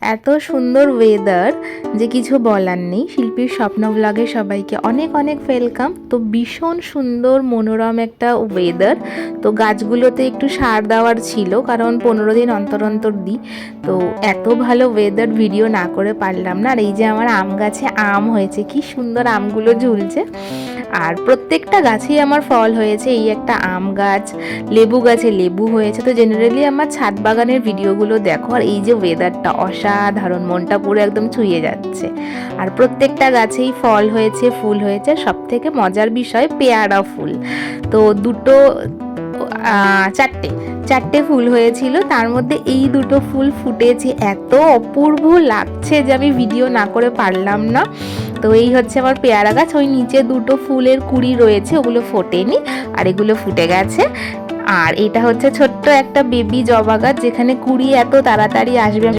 এত সুন্দর ওয়েদার যে কিছু বলার নেই। শিল্পীর স্বপ্ন ব্লগে সবাইকে অনেক অনেক ওয়েলকাম। তো ভীষণ সুন্দর মনোরম একটা ওয়েদার। তো গাছগুলোতে একটু সার দেওয়ার ছিল, কারণ 15 দিন অন্তর অন্তর দিই। তো এত ভালো ওয়েদার ভিডিও না করে পারলাম না। আর এই যে আমার আম গাছে আম হয়েছে, কি সুন্দর আমগুলো ঝুলছে। আর প্রত্যেকটা গাছেই আমার ফল হয়েছে। এই একটা আম গাছ, লেবু গাছে লেবু হয়েছে। তো জেনারেলি আমার ছাদ বাগানের ভিডিওগুলো দেখো। আর এই যে ওয়েদারটা অসাধারণ, মনটা পুরো একদম ছুঁয়ে যাচ্ছে। আর প্রত্যেকটা গাছেই ফল হয়েছে, ফুল হয়েছে। সব থেকে মজার বিষয় পেয়ারা ফুল। তো দুটো চারটে ফুল হয়েছিল, তার মধ্যে এই দুটো ফুল ফুটেছে। এত অপূর্ব লাগছে যে আমি ভিডিও না করে পারলাম না। তো এই হচ্ছে আমার পেয়ারা গাছ। ওই নিচে দুটো ফুলের কুঁড়ি রয়েছে, ওগুলো ফোটেনি, আর এগুলো ফুটে গেছে। আর এটা হচ্ছে ছোট্ট একটা বেবি জবা গাছ, যেখানে কুঁড়ি এত তাড়াতাড়ি আসবে